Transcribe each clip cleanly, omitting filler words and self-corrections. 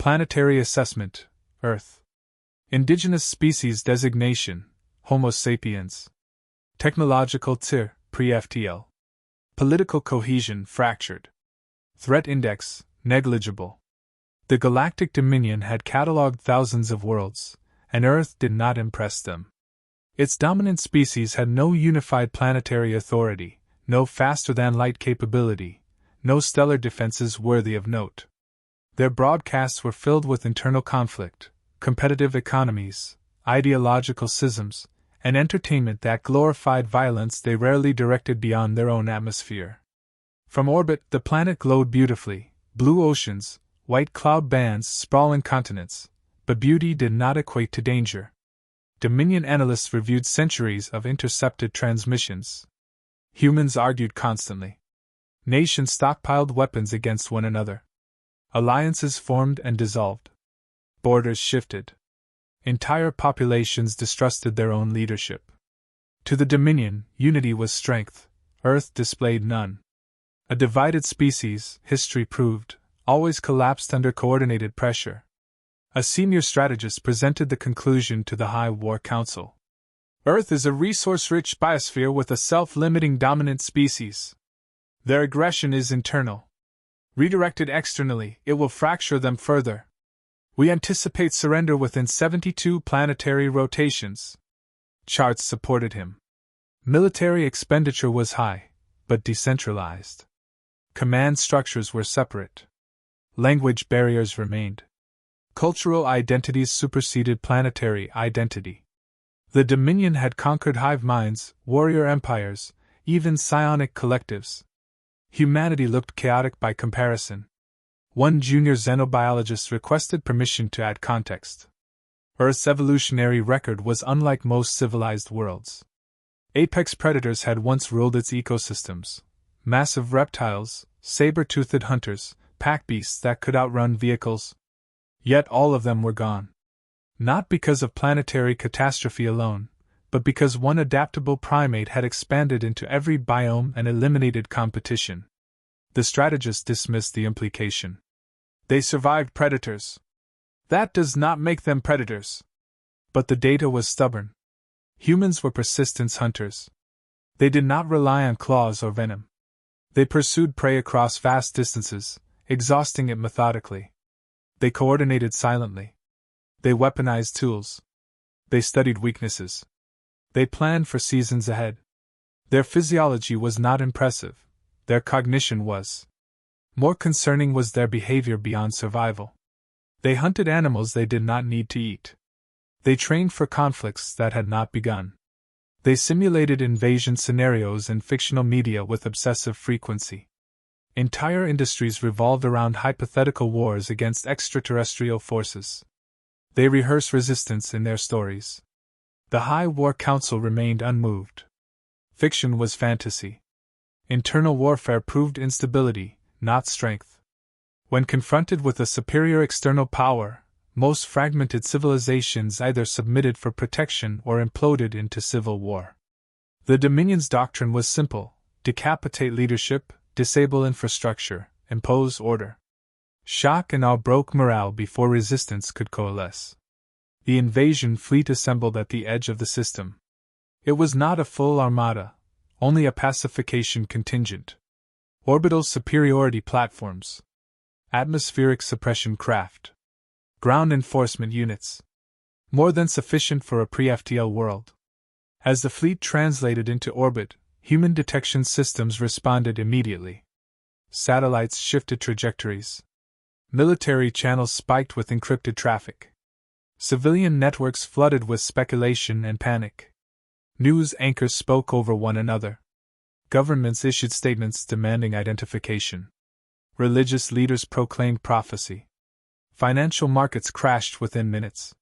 Planetary assessment, Earth. Indigenous species designation, Homo sapiens. Technological TIR, pre-FTL. Political cohesion fractured. Threat index, negligible. The galactic dominion had catalogued thousands of worlds, and Earth did not impress them. Its dominant species had no unified planetary authority, no faster-than-light capability, no stellar defenses worthy of note. Their broadcasts were filled with internal conflict, competitive economies, ideological schisms, and entertainment that glorified violence they rarely directed beyond their own atmosphere. From orbit, the planet glowed beautifully, blue oceans, white cloud bands, sprawling continents, but beauty did not equate to danger. Dominion analysts reviewed centuries of intercepted transmissions. Humans argued constantly. Nations stockpiled weapons against one another. Alliances formed and dissolved. Borders shifted. Entire populations distrusted their own leadership. To the Dominion, unity was strength. Earth displayed none. A divided species, history proved, always collapsed under coordinated pressure. A senior strategist presented the conclusion to the High War Council. Earth is a resource-rich biosphere with a self-limiting dominant species. Their aggression is internal. Redirected externally, it will fracture them further. We anticipate surrender within 72 planetary rotations. Charts supported him. Military expenditure was high, but decentralized. Command structures were separate. Language barriers remained. Cultural identities superseded planetary identity. The Dominion had conquered hive minds, warrior empires, even psionic collectives. Humanity looked chaotic by comparison. One junior xenobiologist requested permission to add context. Earth's evolutionary record was unlike most civilized worlds. Apex predators had once ruled its ecosystems. Massive reptiles, saber-toothed hunters, pack beasts that could outrun vehicles. Yet all of them were gone. Not because of planetary catastrophe alone, but because one adaptable primate had expanded into every biome and eliminated competition. The strategist dismissed the implication. They survived predators. That does not make them predators. But the data was stubborn. Humans were persistence hunters. They did not rely on claws or venom. They pursued prey across vast distances, exhausting it methodically. They coordinated silently. They weaponized tools. They studied weaknesses. They planned for seasons ahead. Their physiology was not impressive. Their cognition was. More concerning was their behavior beyond survival. They hunted animals they did not need to eat. They trained for conflicts that had not begun. They simulated invasion scenarios in fictional media with obsessive frequency. Entire industries revolved around hypothetical wars against extraterrestrial forces. They rehearsed resistance in their stories. The High War Council remained unmoved. Fiction was fantasy. Internal warfare proved instability, not strength. When confronted with a superior external power, most fragmented civilizations either submitted for protection or imploded into civil war. The Dominion's doctrine was simple: decapitate leadership, disable infrastructure, impose order. Shock and awe broke morale before resistance could coalesce. The invasion fleet assembled at the edge of the system. It was not a full armada, only a pacification contingent. Orbital superiority platforms. Atmospheric suppression craft. Ground enforcement units. More than sufficient for a pre-FTL world. As the fleet translated into orbit, human detection systems responded immediately. Satellites shifted trajectories. Military channels spiked with encrypted traffic. Civilian networks flooded with speculation and panic. News anchors spoke over one another. Governments issued statements demanding identification. Religious leaders proclaimed prophecy. Financial markets crashed within minutes.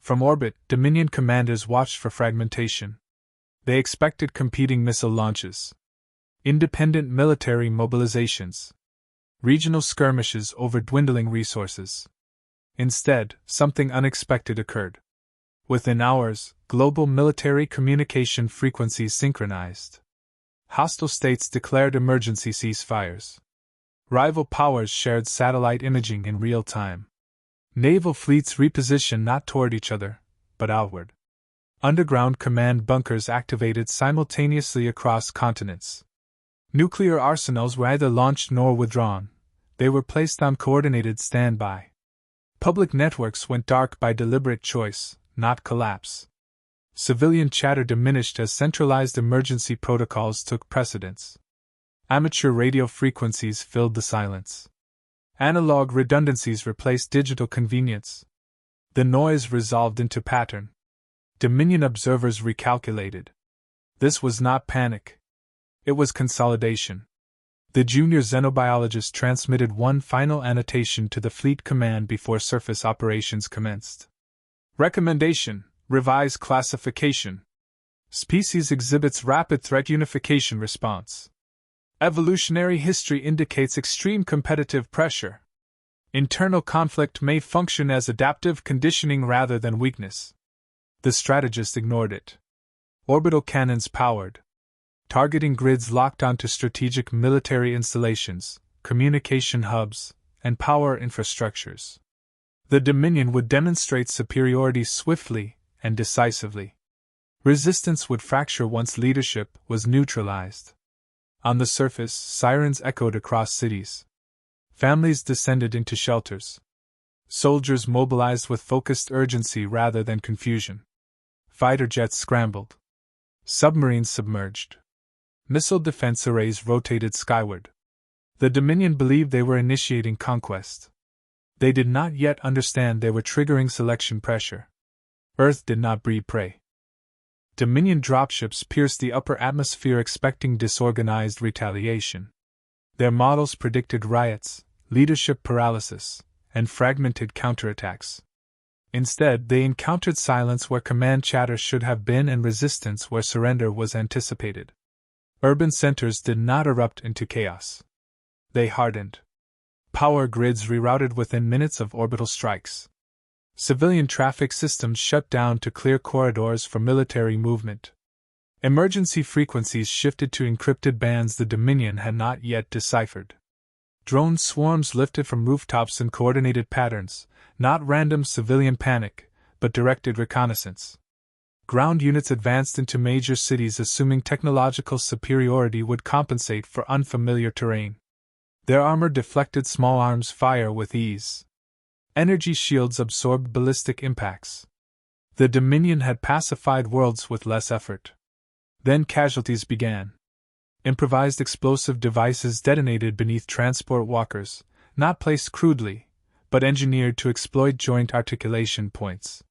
From orbit, Dominion commanders watched for fragmentation. They expected competing missile launches, independent military mobilizations, regional skirmishes over dwindling resources. Instead, something unexpected occurred. Within hours, global military communication frequencies synchronized. Hostile states declared emergency ceasefires. Rival powers shared satellite imaging in real time. Naval fleets repositioned not toward each other, but outward. Underground command bunkers activated simultaneously across continents. Nuclear arsenals were either launched nor withdrawn, they were placed on coordinated standby. Public networks went dark by deliberate choice, not collapse. Civilian chatter diminished as centralized emergency protocols took precedence. Amateur radio frequencies filled the silence. Analog redundancies replaced digital convenience. The noise resolved into pattern. Dominion observers recalculated. This was not panic. It was consolidation. The junior xenobiologist transmitted one final annotation to the fleet command before surface operations commenced. Recommendation: revise classification. Species exhibits rapid threat unification response. Evolutionary history indicates extreme competitive pressure. Internal conflict may function as adaptive conditioning rather than weakness. The strategist ignored it. Orbital cannons powered. Targeting grids locked onto strategic military installations, communication hubs, and power infrastructures. The Dominion would demonstrate superiority swiftly and decisively. Resistance would fracture once leadership was neutralized. On the surface, sirens echoed across cities. Families descended into shelters. Soldiers mobilized with focused urgency rather than confusion. Fighter jets scrambled. Submarines submerged. Missile defense arrays rotated skyward. The Dominion believed they were initiating conquest. They did not yet understand they were triggering selection pressure. Earth did not breed prey. Dominion dropships pierced the upper atmosphere expecting disorganized retaliation. Their models predicted riots, leadership paralysis, and fragmented counterattacks. Instead, they encountered silence where command chatter should have been and resistance where surrender was anticipated. Urban centers did not erupt into chaos. They hardened. Power grids rerouted within minutes of orbital strikes. Civilian traffic systems shut down to clear corridors for military movement. Emergency frequencies shifted to encrypted bands the Dominion had not yet deciphered. Drone swarms lifted from rooftops in coordinated patterns, not random civilian panic, but directed reconnaissance. Ground units advanced into major cities assuming technological superiority would compensate for unfamiliar terrain. Their armor deflected small arms fire with ease. Energy shields absorbed ballistic impacts. The Dominion had pacified worlds with less effort. Then casualties began. Improvised explosive devices detonated beneath transport walkers, not placed crudely, but engineered to exploit joint articulation points.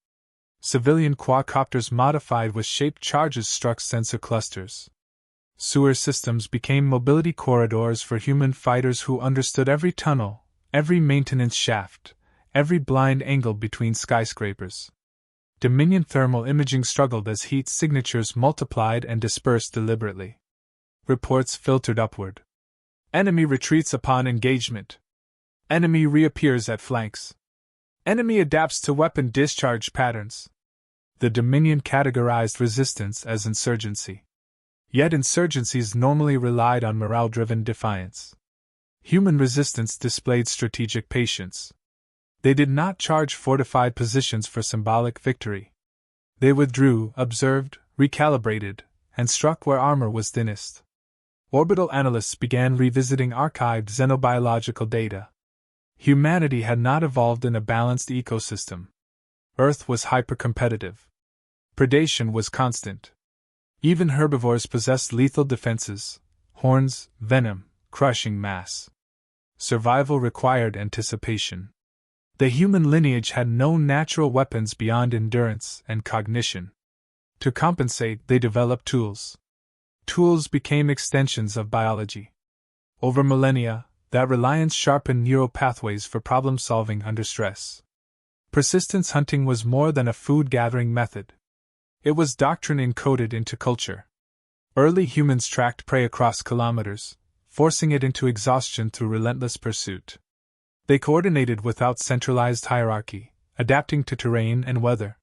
Civilian quadcopters modified with shaped charges struck sensor clusters. Sewer systems became mobility corridors for human fighters who understood every tunnel, every maintenance shaft, every blind angle between skyscrapers. Dominion thermal imaging struggled as heat signatures multiplied and dispersed deliberately. Reports filtered upward. Enemy retreats upon engagement. Enemy reappears at flanks. Enemy adapts to weapon discharge patterns. The Dominion categorized resistance as insurgency. Yet insurgencies normally relied on morale-driven defiance. Human resistance displayed strategic patience. They did not charge fortified positions for symbolic victory. They withdrew, observed, recalibrated, and struck where armor was thinnest. Orbital analysts began revisiting archived xenobiological data. Humanity had not evolved in a balanced ecosystem. Earth was hypercompetitive. Predation was constant. Even herbivores possessed lethal defenses: horns, venom, crushing mass. Survival required anticipation. The human lineage had no natural weapons beyond endurance and cognition. To compensate, they developed tools. Tools became extensions of biology. Over millennia, that reliance sharpened neural pathways for problem-solving under stress. Persistence hunting was more than a food-gathering method. It was doctrine encoded into culture. Early humans tracked prey across kilometers, forcing it into exhaustion through relentless pursuit. They coordinated without centralized hierarchy, adapting to terrain and weather.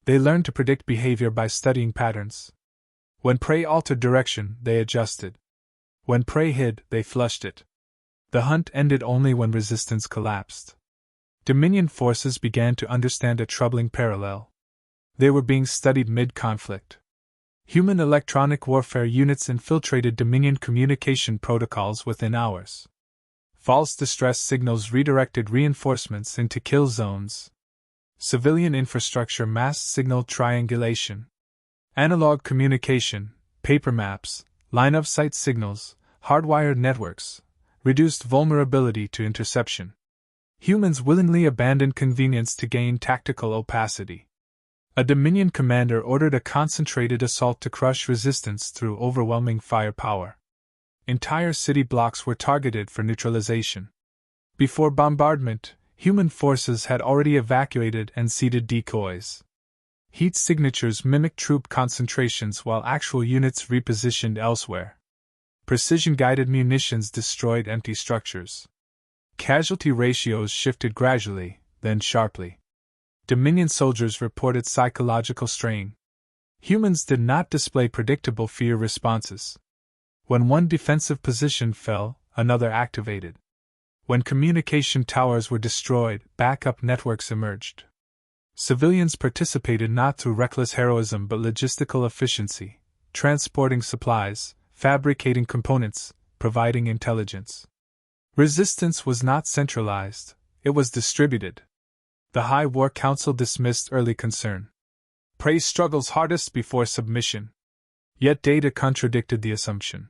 They learned to predict behavior by studying patterns. When prey altered direction, they adjusted. When prey hid, they flushed it. The hunt ended only when resistance collapsed. Dominion forces began to understand a troubling parallel. They were being studied mid-conflict. Human electronic warfare units infiltrated Dominion communication protocols within hours. False distress signals redirected reinforcements into kill zones. Civilian infrastructure masked signal triangulation. Analog communication, paper maps, line-of-sight signals, hardwired networks, reduced vulnerability to interception. Humans willingly abandoned convenience to gain tactical opacity. A Dominion commander ordered a concentrated assault to crush resistance through overwhelming firepower. Entire city blocks were targeted for neutralization. Before bombardment, human forces had already evacuated and seeded decoys. Heat signatures mimicked troop concentrations while actual units repositioned elsewhere. Precision-guided munitions destroyed empty structures. Casualty ratios shifted gradually, then sharply. Dominion soldiers reported psychological strain. Humans did not display predictable fear responses. When one defensive position fell, another activated. When communication towers were destroyed, backup networks emerged. Civilians participated not through reckless heroism but logistical efficiency, transporting supplies, fabricating components, providing intelligence. Resistance was not centralized, it was distributed. The High War Council dismissed early concern. Prey struggles hardest before submission. Yet data contradicted the assumption.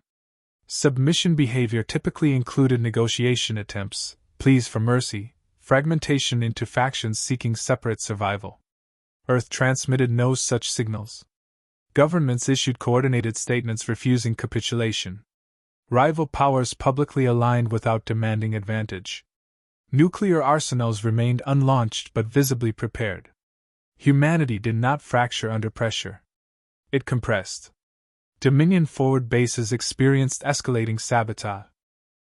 Submission behavior typically included negotiation attempts, pleas for mercy, fragmentation into factions seeking separate survival. Earth transmitted no such signals. Governments issued coordinated statements refusing capitulation. Rival powers publicly aligned without demanding advantage. Nuclear arsenals remained unlaunched but visibly prepared. Humanity did not fracture under pressure. It compressed. Dominion forward bases experienced escalating sabotage.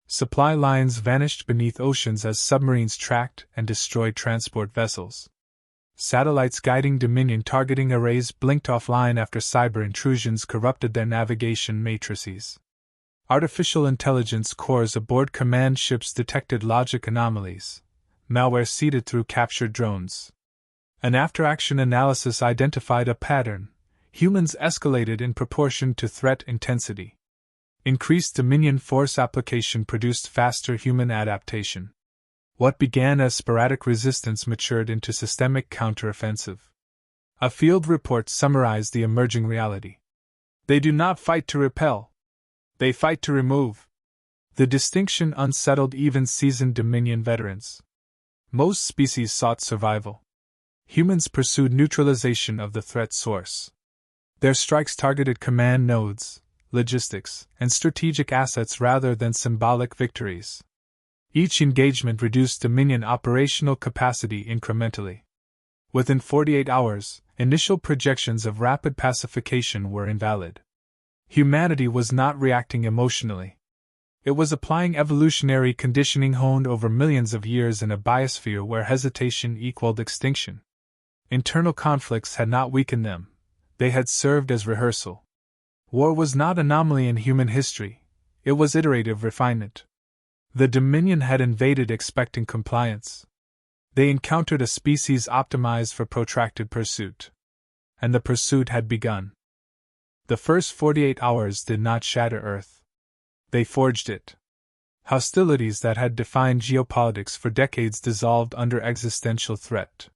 Supply lines vanished beneath oceans as submarines tracked and destroyed transport vessels. Satellites guiding Dominion targeting arrays blinked offline after cyber intrusions corrupted their navigation matrices. Artificial intelligence cores aboard command ships detected logic anomalies, malware seeded through captured drones. An after-action analysis identified a pattern. Humans escalated in proportion to threat intensity. Increased Dominion force application produced faster human adaptation. What began as sporadic resistance matured into systemic counteroffensive. A field report summarized the emerging reality. They do not fight to repel. They fight to remove. The distinction unsettled even seasoned Dominion veterans. Most species sought survival. Humans pursued neutralization of the threat source. Their strikes targeted command nodes, logistics, and strategic assets rather than symbolic victories. Each engagement reduced Dominion operational capacity incrementally. Within 48 hours, initial projections of rapid pacification were invalid. Humanity was not reacting emotionally. It was applying evolutionary conditioning honed over millions of years in a biosphere where hesitation equaled extinction. Internal conflicts had not weakened them. They had served as rehearsal. War was not anomaly in human history, it was iterative refinement. The Dominion had invaded expecting compliance. They encountered a species optimized for protracted pursuit. And the pursuit had begun. The first 48 hours did not shatter Earth. They forged it. Hostilities that had defined geopolitics for decades dissolved under existential threat.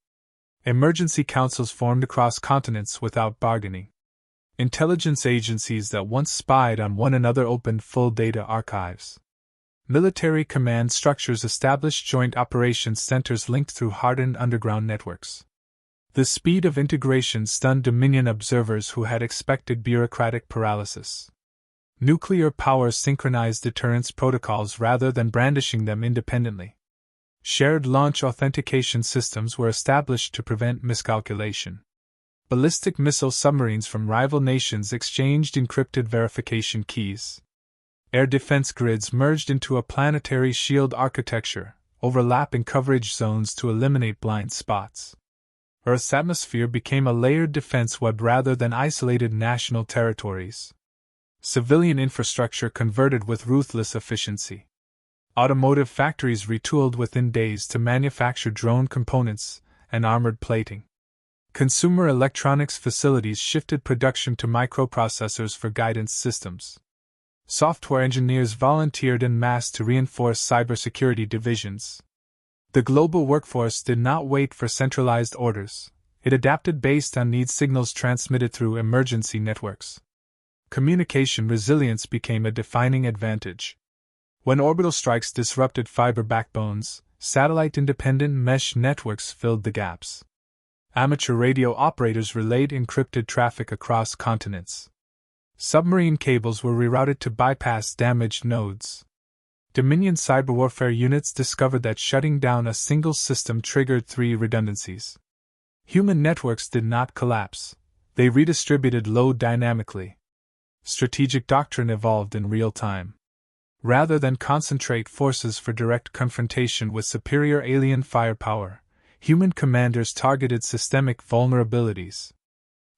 Emergency councils formed across continents without bargaining. Intelligence agencies that once spied on one another opened full data archives. Military command structures established joint operations centers linked through hardened underground networks. The speed of integration stunned Dominion observers who had expected bureaucratic paralysis. Nuclear powers synchronized deterrence protocols rather than brandishing them independently. Shared launch authentication systems were established to prevent miscalculation. Ballistic missile submarines from rival nations exchanged encrypted verification keys. Air defense grids merged into a planetary shield architecture, overlapping coverage zones to eliminate blind spots. Earth's atmosphere became a layered defense web rather than isolated national territories. Civilian infrastructure converted with ruthless efficiency. Automotive factories retooled within days to manufacture drone components and armored plating. Consumer electronics facilities shifted production to microprocessors for guidance systems. Software engineers volunteered en masse to reinforce cybersecurity divisions. The global workforce did not wait for centralized orders. It adapted based on need signals transmitted through emergency networks. Communication resilience became a defining advantage. When orbital strikes disrupted fiber backbones, satellite-independent mesh networks filled the gaps. Amateur radio operators relayed encrypted traffic across continents. Submarine cables were rerouted to bypass damaged nodes. Dominion cyber warfare units discovered that shutting down a single system triggered 3 redundancies. Human networks did not collapse. They redistributed load dynamically. Strategic doctrine evolved in real time. Rather than concentrate forces for direct confrontation with superior alien firepower, human commanders targeted systemic vulnerabilities.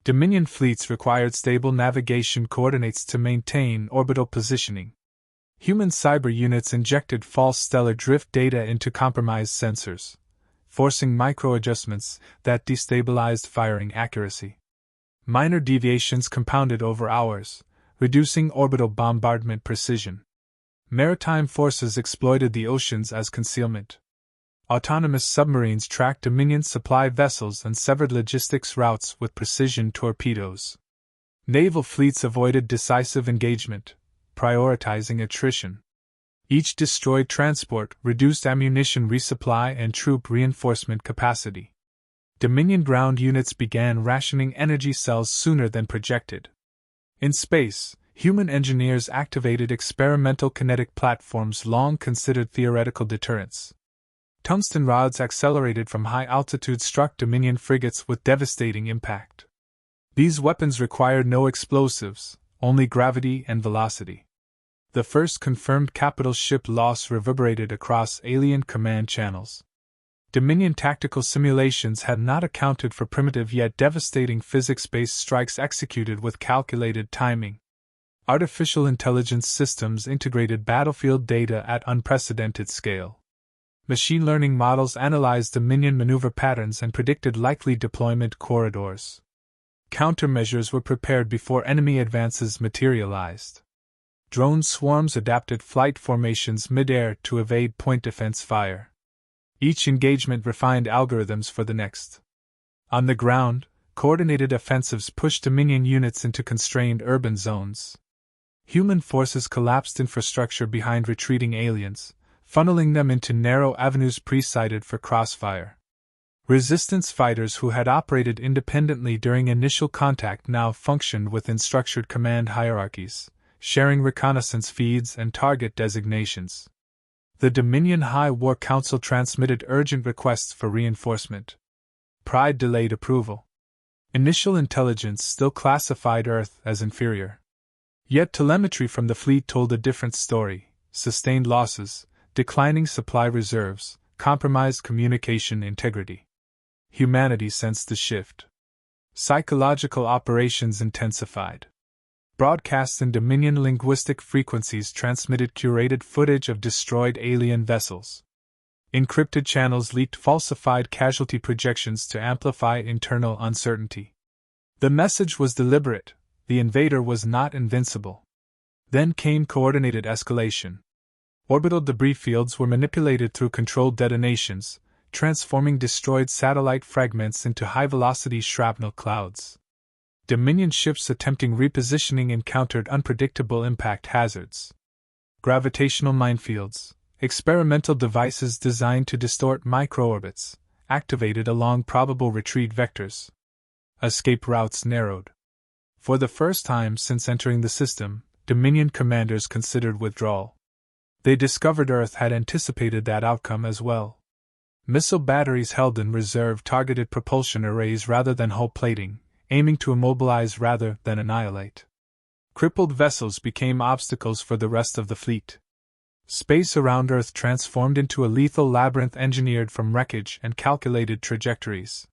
Dominion fleets required stable navigation coordinates to maintain orbital positioning. Human cyber units injected false stellar drift data into compromised sensors, forcing micro-adjustments that destabilized firing accuracy. Minor deviations compounded over hours, reducing orbital bombardment precision. Maritime forces exploited the oceans as concealment. Autonomous submarines tracked Dominion supply vessels and severed logistics routes with precision torpedoes. Naval fleets avoided decisive engagement, prioritizing attrition. Each destroyed transport reduced ammunition resupply and troop reinforcement capacity. Dominion ground units began rationing energy cells sooner than projected. In space, human engineers activated experimental kinetic platforms long considered theoretical deterrents. Tungsten rods accelerated from high altitude struck Dominion frigates with devastating impact. These weapons required no explosives, only gravity and velocity. The first confirmed capital ship loss reverberated across alien command channels. Dominion tactical simulations had not accounted for primitive yet devastating physics-based strikes executed with calculated timing. Artificial intelligence systems integrated battlefield data at unprecedented scale. Machine learning models analyzed Dominion maneuver patterns and predicted likely deployment corridors. Countermeasures were prepared before enemy advances materialized. Drone swarms adapted flight formations mid-air to evade point defense fire. Each engagement refined algorithms for the next. On the ground, coordinated offensives pushed Dominion units into constrained urban zones. Human forces collapsed infrastructure behind retreating aliens, funneling them into narrow avenues pre-sighted for crossfire. Resistance fighters who had operated independently during initial contact now functioned within structured command hierarchies, sharing reconnaissance feeds and target designations. The Dominion High War Council transmitted urgent requests for reinforcement. Pride delayed approval. Initial intelligence still classified Earth as inferior. Yet telemetry from the fleet told a different story: sustained losses, declining supply reserves, compromised communication integrity. Humanity sensed the shift. Psychological operations intensified. Broadcasts in Dominion linguistic frequencies transmitted curated footage of destroyed alien vessels. Encrypted channels leaked falsified casualty projections to amplify internal uncertainty. The message was deliberate: the invader was not invincible. Then came coordinated escalation. Orbital debris fields were manipulated through controlled detonations, transforming destroyed satellite fragments into high-velocity shrapnel clouds. Dominion ships attempting repositioning encountered unpredictable impact hazards. Gravitational minefields, experimental devices designed to distort microorbits, activated along probable retreat vectors. Escape routes narrowed. For the first time since entering the system, Dominion commanders considered withdrawal. They discovered Earth had anticipated that outcome as well. Missile batteries held in reserve targeted propulsion arrays rather than hull plating, aiming to immobilize rather than annihilate. Crippled vessels became obstacles for the rest of the fleet. Space around Earth transformed into a lethal labyrinth engineered from wreckage and calculated trajectories.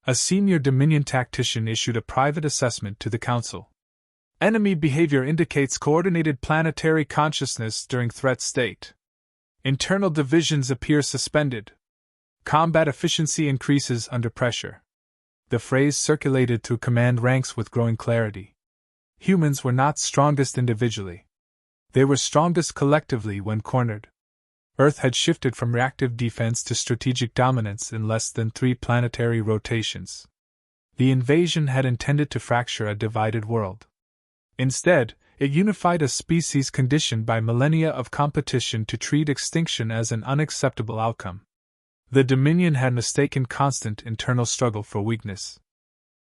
A senior Dominion tactician issued a private assessment to the Council. Enemy behavior indicates coordinated planetary consciousness during threat state. Internal divisions appear suspended. Combat efficiency increases under pressure. The phrase circulated through command ranks with growing clarity. Humans were not strongest individually. They were strongest collectively when cornered. Earth had shifted from reactive defense to strategic dominance in less than 3 planetary rotations. The invasion had intended to fracture a divided world. Instead, it unified a species conditioned by millennia of competition to treat extinction as an unacceptable outcome. The Dominion had mistaken constant internal struggle for weakness.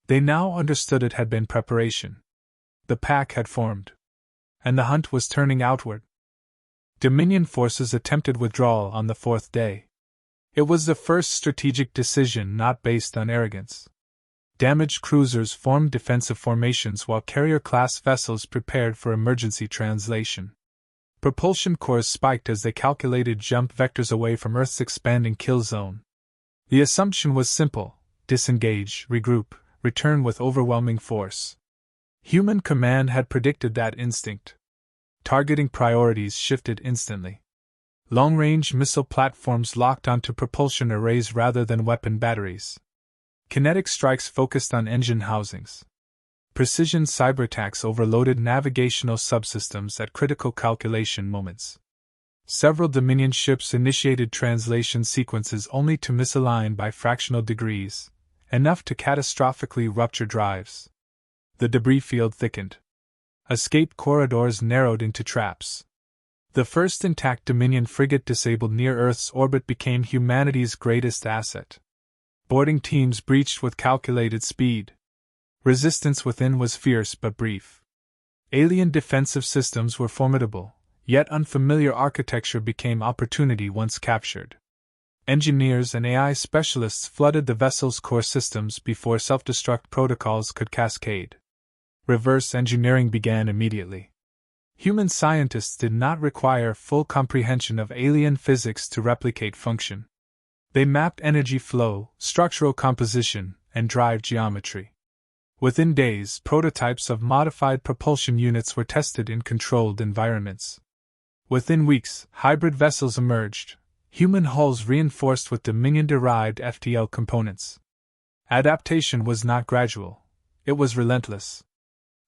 They now understood it had been preparation. The pack had formed. And the hunt was turning outward. Dominion forces attempted withdrawal on the 4th day. It was the first strategic decision not based on arrogance. Damaged cruisers formed defensive formations while carrier-class vessels prepared for emergency translation. Propulsion cores spiked as they calculated jump vectors away from Earth's expanding kill zone. The assumption was simple: disengage, regroup, return with overwhelming force. Human command had predicted that instinct. Targeting priorities shifted instantly. Long-range missile platforms locked onto propulsion arrays rather than weapon batteries. Kinetic strikes focused on engine housings. Precision cyberattacks overloaded navigational subsystems at critical calculation moments. Several Dominion ships initiated translation sequences only to misalign by fractional degrees, enough to catastrophically rupture drives. The debris field thickened. Escape corridors narrowed into traps. The first intact Dominion frigate disabled near Earth's orbit became humanity's greatest asset. Boarding teams breached with calculated speed. Resistance within was fierce but brief. Alien defensive systems were formidable, yet unfamiliar architecture became opportunity once captured. Engineers and AI specialists flooded the vessel's core systems before self-destruct protocols could cascade. Reverse engineering began immediately. Human scientists did not require full comprehension of alien physics to replicate function. They mapped energy flow, structural composition, and drive geometry. Within days, prototypes of modified propulsion units were tested in controlled environments. Within weeks, hybrid vessels emerged, human hulls reinforced with Dominion-derived FTL components. Adaptation was not gradual, it was relentless.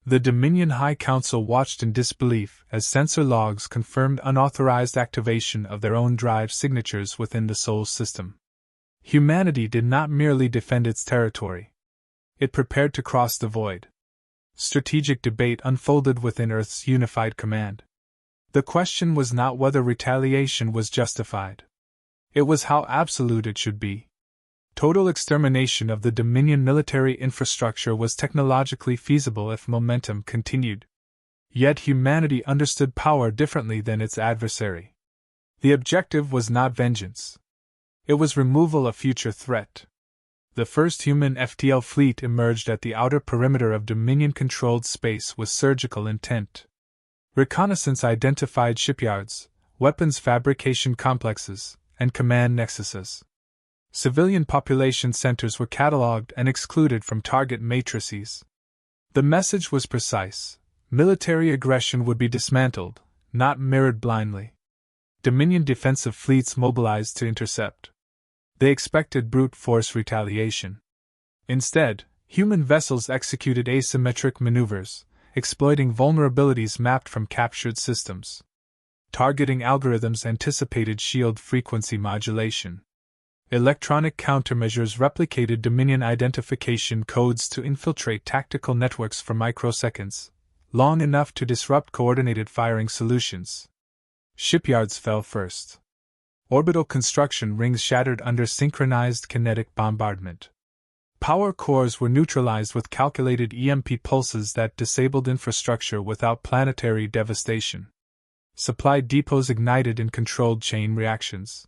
The Dominion High Council watched in disbelief as sensor logs confirmed unauthorized activation of their own drive signatures within the Sol system. Humanity did not merely defend its territory. It prepared to cross the void. Strategic debate unfolded within Earth's unified command. The question was not whether retaliation was justified. It was how absolute it should be. Total extermination of the Dominion military infrastructure was technologically feasible if momentum continued. Yet humanity understood power differently than its adversary. The objective was not vengeance. It was removal of future threat. The first human FTL fleet emerged at the outer perimeter of Dominion-controlled space with surgical intent. Reconnaissance identified shipyards, weapons fabrication complexes, and command nexuses. Civilian population centers were catalogued and excluded from target matrices. The message was precise: military aggression would be dismantled, not mirrored blindly. Dominion defensive fleets mobilized to intercept. They expected brute force retaliation. Instead, human vessels executed asymmetric maneuvers, exploiting vulnerabilities mapped from captured systems. Targeting algorithms anticipated shield frequency modulation. Electronic countermeasures replicated Dominion identification codes to infiltrate tactical networks for microseconds, long enough to disrupt coordinated firing solutions. Shipyards fell first. Orbital construction rings shattered under synchronized kinetic bombardment. Power cores were neutralized with calculated EMP pulses that disabled infrastructure without planetary devastation. Supply depots ignited in controlled chain reactions.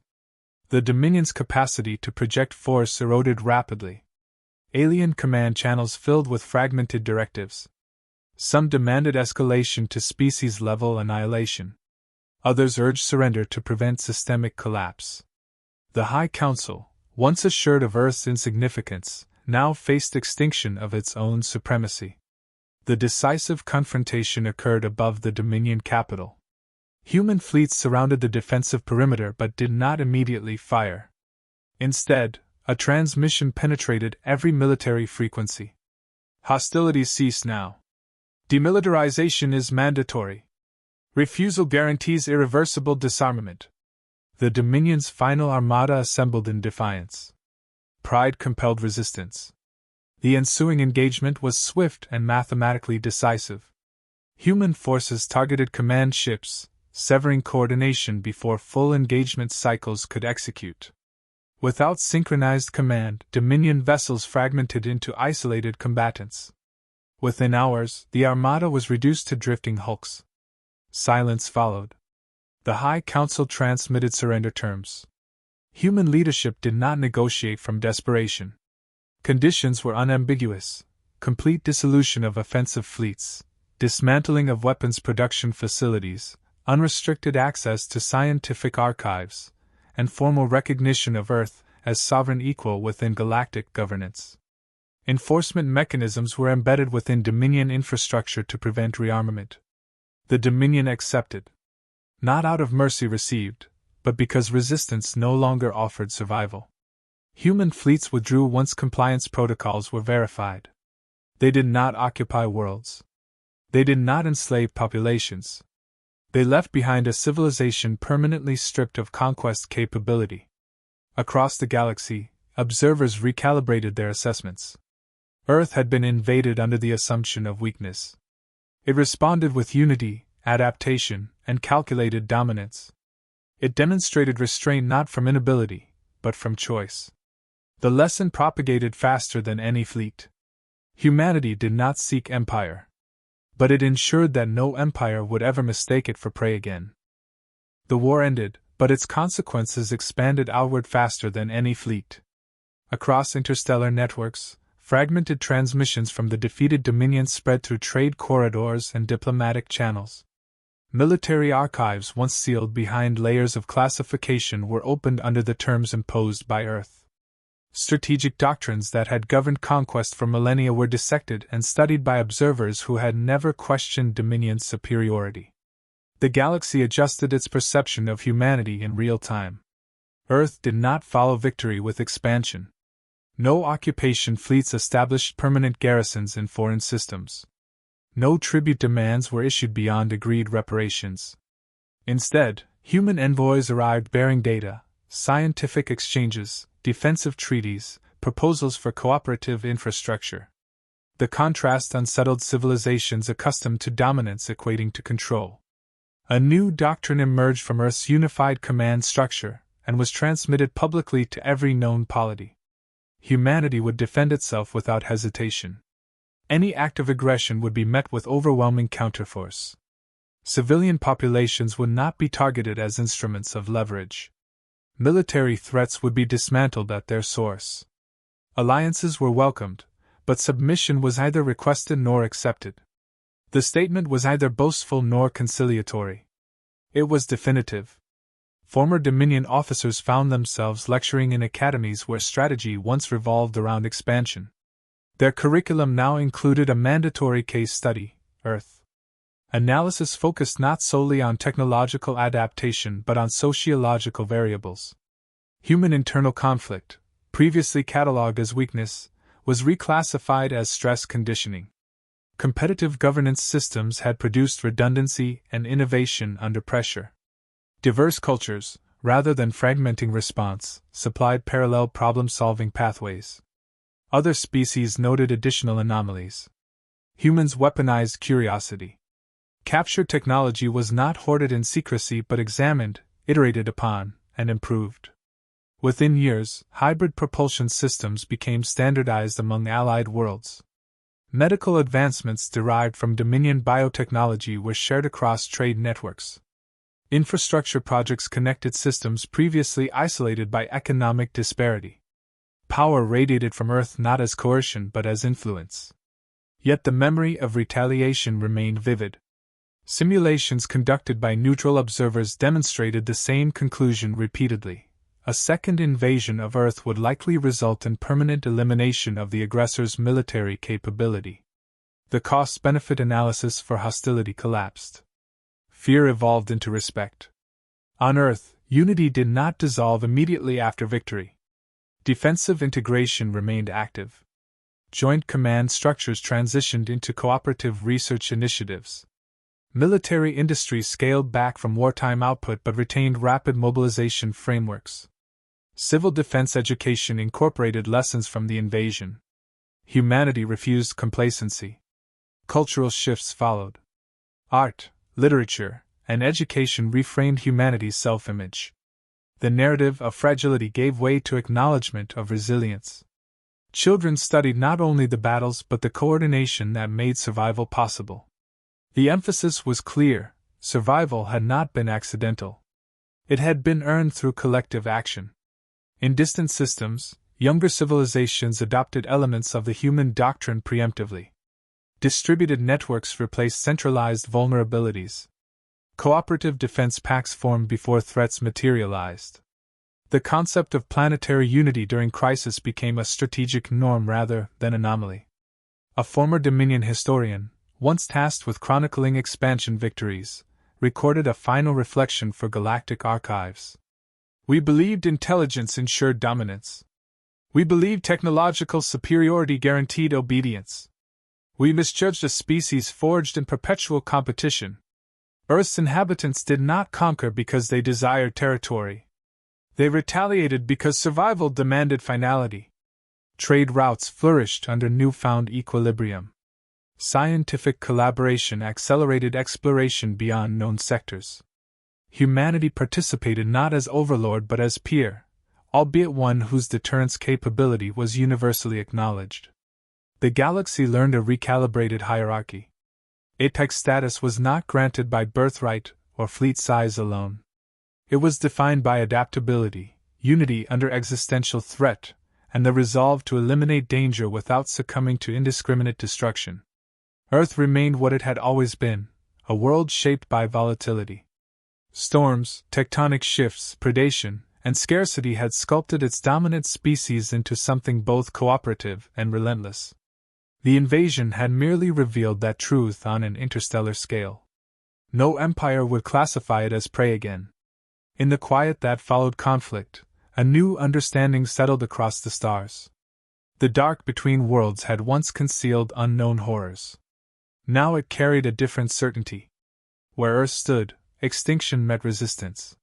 The Dominion's capacity to project force eroded rapidly. Alien command channels filled with fragmented directives. Some demanded escalation to species-level annihilation. Others urged surrender to prevent systemic collapse. The High Council, once assured of Earth's insignificance, now faced extinction of its own supremacy. The decisive confrontation occurred above the Dominion capital. Human fleets surrounded the defensive perimeter but did not immediately fire. Instead, a transmission penetrated every military frequency. Hostilities cease now. Demilitarization is mandatory. Refusal guarantees irreversible disarmament. The Dominion's final armada assembled in defiance. Pride compelled resistance. The ensuing engagement was swift and mathematically decisive. Human forces targeted command ships, severing coordination before full engagement cycles could execute. Without synchronized command, Dominion vessels fragmented into isolated combatants. Within hours, the armada was reduced to drifting hulks. Silence followed. The High Council transmitted surrender terms. Human leadership did not negotiate from desperation. Conditions were unambiguous: complete dissolution of offensive fleets, dismantling of weapons production facilities, unrestricted access to scientific archives, and formal recognition of Earth as sovereign equal within galactic governance. Enforcement mechanisms were embedded within Dominion infrastructure to prevent rearmament. The Dominion accepted. Not out of mercy received, but because resistance no longer offered survival. Human fleets withdrew once compliance protocols were verified. They did not occupy worlds. They did not enslave populations. They left behind a civilization permanently stripped of conquest capability. Across the galaxy, observers recalibrated their assessments. Earth had been invaded under the assumption of weakness. It responded with unity, adaptation, and calculated dominance. It demonstrated restraint not from inability, but from choice. The lesson propagated faster than any fleet. Humanity did not seek empire. But it ensured that no empire would ever mistake it for prey again. The war ended, but its consequences expanded outward faster than any fleet. Across interstellar networks, fragmented transmissions from the defeated Dominion spread through trade corridors and diplomatic channels. Military archives once sealed behind layers of classification were opened under the terms imposed by Earth. Strategic doctrines that had governed conquest for millennia were dissected and studied by observers who had never questioned Dominion's superiority. The galaxy adjusted its perception of humanity in real time. Earth did not follow victory with expansion. No occupation fleets established permanent garrisons in foreign systems. No tribute demands were issued beyond agreed reparations. Instead, human envoys arrived bearing data, scientific exchanges, defensive treaties, proposals for cooperative infrastructure. The contrast unsettled civilizations accustomed to dominance equating to control. A new doctrine emerged from Earth's unified command structure and was transmitted publicly to every known polity. Humanity would defend itself without hesitation. Any act of aggression would be met with overwhelming counterforce. Civilian populations would not be targeted as instruments of leverage. Military threats would be dismantled at their source. Alliances were welcomed, but submission was neither requested nor accepted. The statement was neither boastful nor conciliatory. It was definitive. Former Dominion officers found themselves lecturing in academies where strategy once revolved around expansion. Their curriculum now included a mandatory case study, Earth. Analysis focused not solely on technological adaptation but on sociological variables. Human internal conflict, previously catalogued as weakness, was reclassified as stress conditioning. Competitive governance systems had produced redundancy and innovation under pressure. Diverse cultures, rather than fragmenting response, supplied parallel problem-solving pathways. Other species noted additional anomalies. Humans weaponized curiosity. Captured technology was not hoarded in secrecy but examined, iterated upon, and improved. Within years, hybrid propulsion systems became standardized among allied worlds. Medical advancements derived from Dominion biotechnology were shared across trade networks. Infrastructure projects connected systems previously isolated by economic disparity. Power radiated from Earth not as coercion but as influence. Yet the memory of retaliation remained vivid. Simulations conducted by neutral observers demonstrated the same conclusion repeatedly. A second invasion of Earth would likely result in permanent elimination of the aggressor's military capability. The cost-benefit analysis for hostility collapsed. fear evolved into respect. On Earth, unity did not dissolve immediately after victory. Defensive integration remained active. Joint command structures transitioned into cooperative research initiatives. Military industries scaled back from wartime output but retained rapid mobilization frameworks. Civil defense education incorporated lessons from the invasion. Humanity refused complacency. Cultural shifts followed. Art, literature, and education reframed humanity's self-image. The narrative of fragility gave way to acknowledgement of resilience. Children studied not only the battles but the coordination that made survival possible. The emphasis was clear: survival had not been accidental. It had been earned through collective action. In distant systems, younger civilizations adopted elements of the human doctrine preemptively. Distributed networks replaced centralized vulnerabilities. Cooperative defense packs formed before threats materialized. The concept of planetary unity during crisis became a strategic norm rather than anomaly. A former Dominion historian, once tasked with chronicling expansion victories, recorded a final reflection for galactic archives. "We believed intelligence ensured dominance. We believed technological superiority guaranteed obedience. We misjudged a species forged in perpetual competition. Earth's inhabitants did not conquer because they desired territory. They retaliated because survival demanded finality. Trade routes flourished under newfound equilibrium. Scientific collaboration accelerated exploration beyond known sectors. Humanity participated not as overlord but as peer, albeit one whose deterrence capability was universally acknowledged. The galaxy learned a recalibrated hierarchy. Apex status was not granted by birthright or fleet size alone. It was defined by adaptability, unity under existential threat, and the resolve to eliminate danger without succumbing to indiscriminate destruction. Earth remained what it had always been, a world shaped by volatility. Storms, tectonic shifts, predation, and scarcity had sculpted its dominant species into something both cooperative and relentless. The invasion had merely revealed that truth on an interstellar scale. No empire would classify it as prey again. In the quiet that followed conflict, a new understanding settled across the stars. The dark between worlds had once concealed unknown horrors. Now it carried a different certainty. Where Earth stood, extinction met resistance.